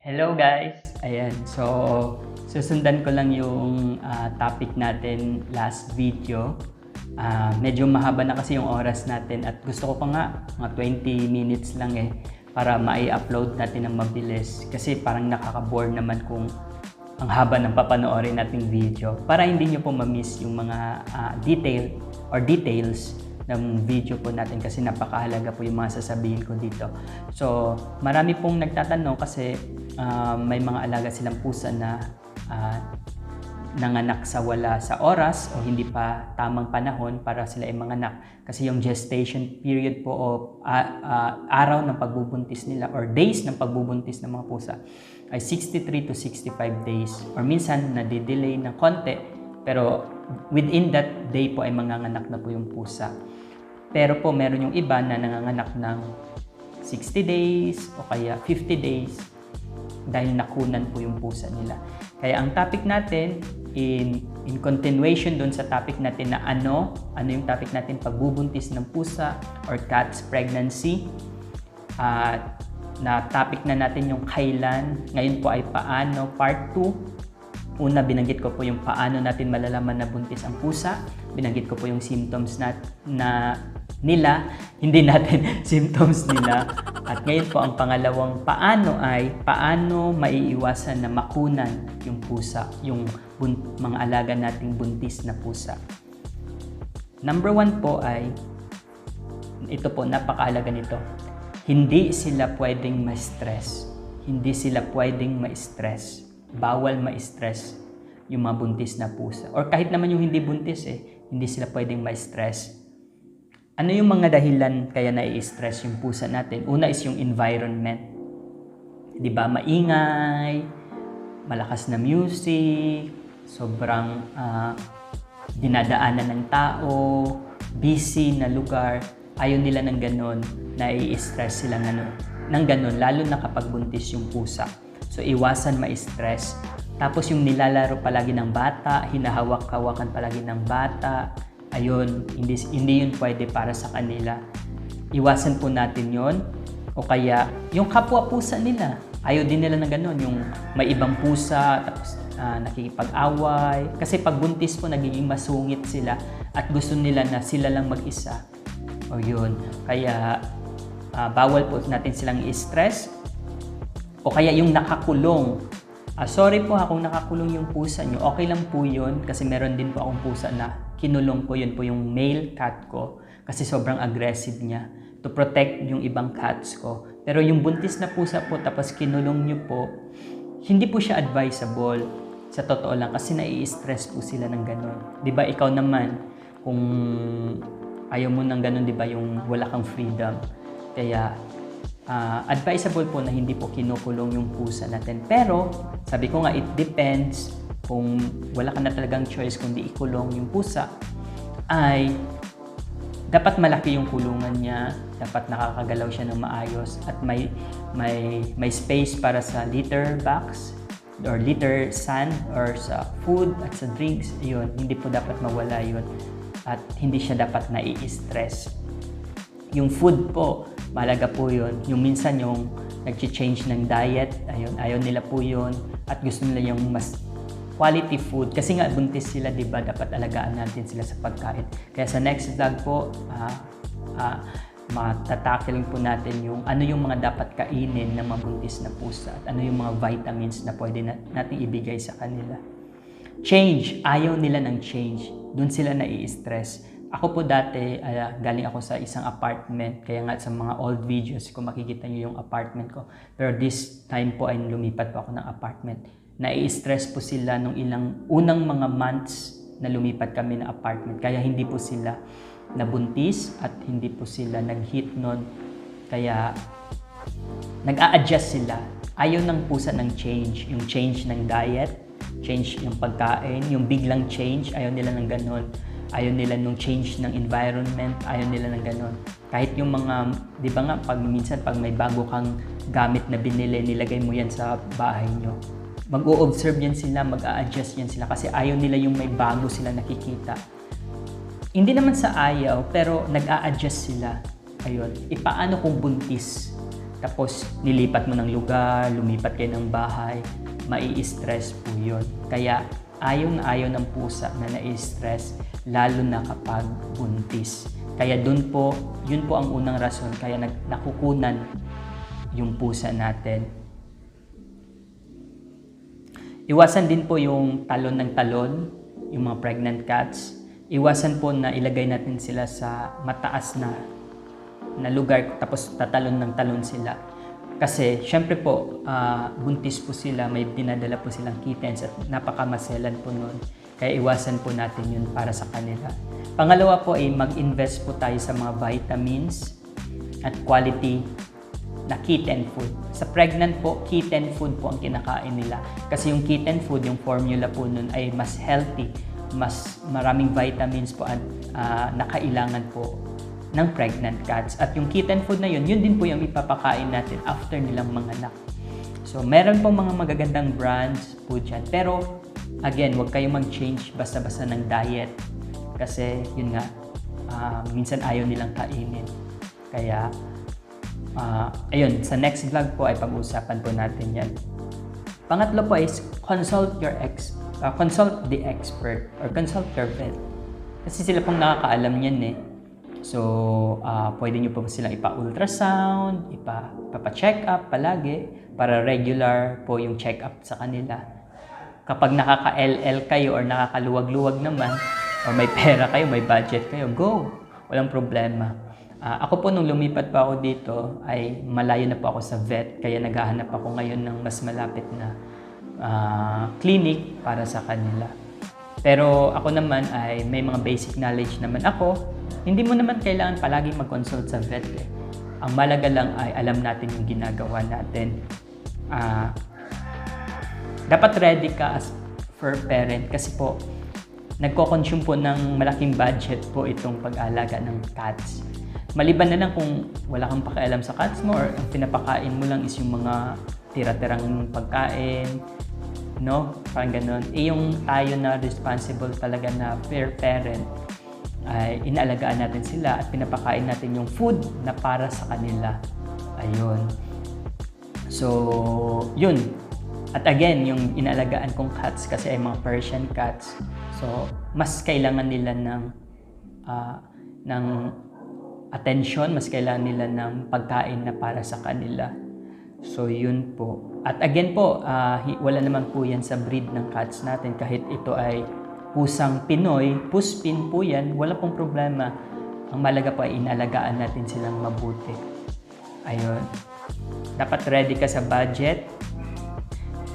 Hello guys! Ayan, so susundan ko lang yung topic natin last video. Medyo mahaba na kasi yung oras natin at gusto ko pa nga mga 20 minutes lang para mai-upload natin ng mabilis kasi parang nakaka-bore naman kung ang haba ng papanoorin nating video para hindi nyo po ma-miss yung mga details ng video po natin kasi napakahalaga po yung mga sasabihin ko dito. So, marami pong nagtatanong kasi may mga alaga silang pusa na nanganak sa wala sa oras o hindi pa tamang panahon para sila ay manganak. Kasi yung gestation period po o araw ng pagbubuntis nila or days ng pagbubuntis ng mga pusa ay 63 to 65 days or minsan nadidelay ng konti pero within that day po ay manganganak na po yung pusa. Pero po meron yung iba na nanganganak ng 60 days o kaya 50 days dahil nakunan po yung pusa nila. Kaya ang topic natin in continuation doon sa topic natin na ano yung topic natin, pagbubuntis ng pusa or cat's pregnancy. Na topic na natin yung kailan, ngayon po ay paano, part 2. Una, binanggit ko po yung paano natin malalaman na buntis ang pusa. Binanggit ko po yung symptoms nila, hindi natin symptoms nila. At ngayon po ang pangalawang paano ay paano maiiwasan na makunan yung pusa, yung mga alaga nating buntis na pusa. Number 1 po ay, ito po, napakahalaga nito. Hindi sila pwedeng ma-stress. Hindi sila pwedeng ma-stress. Bawal ma-stress yung mga buntis na pusa. Or kahit naman yung hindi buntis hindi sila pwedeng ma-stress. Ano yung mga dahilan kaya nai-stress yung pusa natin? Una is yung environment. Di ba? Maingay, malakas na music, sobrang dinadaanan ng tao, busy na lugar. Ayaw nila ng ganon, nai-stress sila ng ganon, lalo na kapag buntis yung pusa. So, iwasan ma-stress. Tapos yung nilalaro palagi ng bata, hinahawak-hawakan palagi ng bata, ayun, hindi yun pwede para sa kanila. Iwasan po natin yun. O kaya, yung kapwa pusa nila, ayaw din nila ng ganon, yung may ibang pusa, tapos nakikipag-away. Kasi pag buntis po, nagiging masungit sila at gusto nila na sila lang mag-isa. O yun, kaya bawal po natin silang i-stress. O kaya yung nakakulong. Sorry po kung nakakulong yung pusa nyo. Okay lang po yun kasi meron din po akong pusa na kinulong ko. Yun po yung male cat ko kasi sobrang aggressive niya to protect yung ibang cats ko. Pero yung buntis na pusa po tapos kinulong nyo po, hindi po siya advisable. Sa totoo lang kasi nai-stress po sila ng ganun. Diba ikaw naman kung ayaw mo ng ganun, diba yung wala kang freedom. Kaya advisable po na hindi po kinukulong yung pusa natin. Pero, sabi ko nga, it depends. Kung wala ka na talagang choice kundi ikulong yung pusa, ay dapat malaki yung kulungan niya, dapat nakakagalaw siya ng maayos, at may space para sa litter box, or litter sand, or sa food, at sa drinks. Yun, hindi po dapat mawala yun. At hindi siya dapat nai-stress. Yung food po, mahalaga po yun. Yung minsan yung nag-change ng diet, ayun, ayaw nila po yun. At gusto nila yung mas quality food. Kasi nga buntis sila, diba? Dapat alagaan natin sila sa pagkain. Kaya sa next vlog po, matatakiling po natin yung ano yung mga dapat kainin ng mga buntis na pusa at ano yung mga vitamins na pwede natin ibigay sa kanila. Change. Ayaw nila ng change. Doon sila nai-stress. Ako po dati, galing ako sa isang apartment. Kaya nga sa mga old videos, kung makikita nyo yung apartment ko. Pero this time po ay lumipat po ako ng apartment. Nai-stress po sila nung unang mga months na lumipat kami ng apartment. Kaya hindi po sila nabuntis at hindi po sila nag-hit nun. Kaya nag-a-adjust sila. Ayaw ng pusa ng change. Yung change ng diet, change yung pagkain, yung biglang change, ayaw nila ng ganon. Ayaw nila nung change ng environment, ayaw nila ng ganon. Kahit yung mga, di ba nga, minsan pag may bago kang gamit na binili, nilagay mo yan sa bahay nyo. Mag-o-observe yan sila, mag-a-adjust yan sila kasi ayaw nila yung may bago sila nakikita. Hindi naman sa ayaw, pero nag-a-adjust sila. Ayun, paano kung buntis? tapos nilipat mo ng lugar, lumipat kayo ng bahay, mai-stress po yun. Kaya ayaw na ayaw ng pusa na nai-stress, lalo na kapag buntis. Kaya yun po ang unang rason kaya nakukunan yung pusa natin. Iwasan din po yung talon ng talon, yung mga pregnant cats. Iwasan po na ilagay natin sila sa mataas na lugar tapos tatalon ng talon sila. Kasi syempre po, buntis po sila, may dinadala po silang kittens at napakamaselan po nun. Kaya iwasan po natin yun para sa kanila. Pangalawa po ay mag-invest po tayo sa mga vitamins at quality na kitten food. Sa pregnant po, kitten food po ang kinakain nila. Kasi yung kitten food, yung formula po nun ay mas healthy, mas maraming vitamins po at nakailangan po ng pregnant cats. At yung kitten food na yun din po yung ipapakain natin after nilang manganak. So, meron pong mga magagandang brands po dyan. Pero, again, huwag kayong mag-change basta-basta ng diet. Kasi, yun nga, minsan ayaw nilang kainin. Kaya, ayun, sa next vlog po ay pag-uusapan po natin yan. Pangatlo po is consult the expert or consult your vet. Kasi sila pong nakakaalam yan eh. So, pwede nyo po silang ipa-ultrasound, ipapa-check up palagi para regular po yung check up sa kanila. Kapag nakaka-LL kayo or nakakaluwag-luwag naman, or may pera kayo, may budget kayo, go! Walang problema. Ako po nung lumipat pa ako dito ay malayo na po ako sa vet, kaya naghahanap ako ngayon ng mas malapit na clinic para sa kanila. Pero ako naman ay may mga basic knowledge naman ako. Hindi mo naman kailangan palaging mag-consult sa vet eh. Ang malaga lang ay alam natin yung ginagawa natin. Dapat ready ka as for parent kasi po nagko-consume po ng malaking budget po itong pag-aalaga ng cats. Maliban na lang kung wala kang pakialam sa cats mo or ang pinapakain mo lang is yung mga tira-tirang pagkain, no? Parang ganun. Yung tayo na responsible talaga na fair parent, ay inaalagaan natin sila at pinapakain natin yung food na para sa kanila. Ayun. So, yun. At again, yung inaalagaan kong cats kasi ay mga Persian cats. So, mas kailangan nila ng attention, mas kailangan nila ng pagkain na para sa kanila. So, yun po. At again po, wala naman po yan sa breed ng cats natin. Kahit ito ay pusang Pinoy, puspin po yan, wala pong problema. Ang malaga po ay inalagaan natin silang mabuti. Ayun. Dapat ready ka sa budget.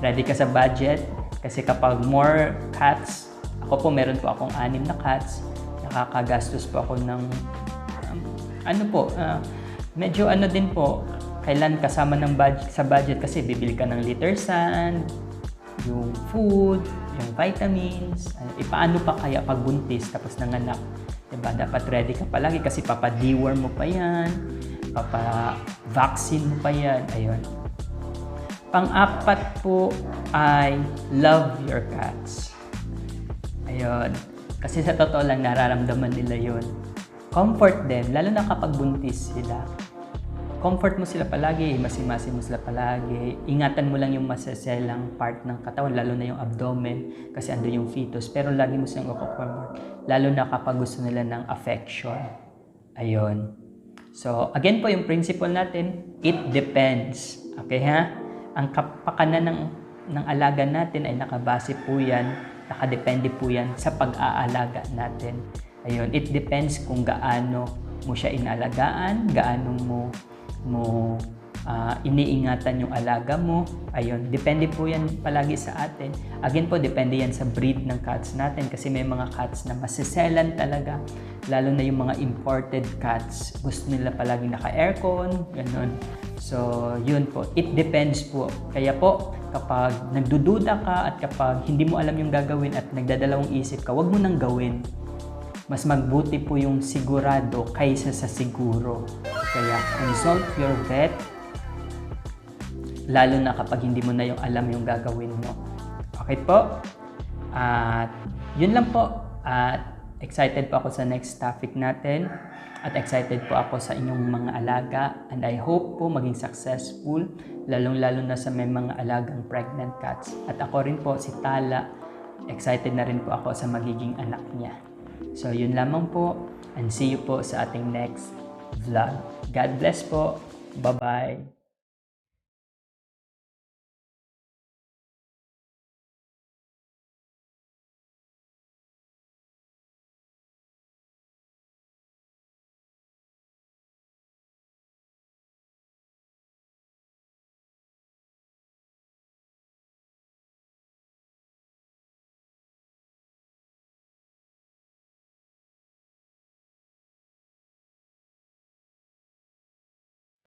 Ready ka sa budget. Kasi kapag more cats, ako po meron po akong 6 na cats, nakakagastos po ako ng, medyo din po, kailan kasama ng budget, sa budget kasi bibili ka ng litter sand, yung food, yung vitamins, paano pa kaya pag buntis tapos nanganak? Diba? Dapat ready ka palagi kasi papa-deworm mo pa yan, papa-vaccine mo pa yan, ayun. Pang-apat po ay love your cats. Ayun. Kasi sa totoo lang nararamdaman nila yun. Comfort them, lalo na kapag buntis sila. Comfort mo sila palagi, masi-masi mo sila palagi. Ingatan mo lang yung maseselang part ng katawan, lalo na yung abdomen, kasi andun yung fetus. Pero lagi mo silang comfort, lalo na kapag gusto nila ng affection. Ayun. So, again po yung principle natin, it depends. Okay ha? Ang kapakanan ng alaga natin ay nakabase po yan, nakadepende po yan sa pag-aalaga natin. Ayun, it depends kung gaano mo siya inaalagaan, gaano mo iniingatan yung alaga mo. Ayun, depende po yan palagi sa atin. Again po, depende yan sa breed ng cats natin kasi may mga cats na masiselan talaga, lalo na yung mga imported cats. Gusto nila palagi naka-aircon, ganun. So, yun po. It depends po. Kaya po, kapag nagdududa ka at kapag hindi mo alam yung gagawin at nagdadalawang isip ka, wag mo nang gawin. Mas magbuti po yung sigurado kaysa sa siguro. Kaya consult your vet, lalo na kapag hindi mo na yung alam yung gagawin mo. Okay po? At yun lang po. At excited po ako sa next topic natin. At excited po ako sa inyong mga alaga and I hope po maging successful, lalong-lalo na sa may mga alagang pregnant cats. At ako rin po, si Tala, excited na rin po ako sa magiging anak niya. So yun lamang po and see you po sa ating next vlog. God bless po. Bye-bye.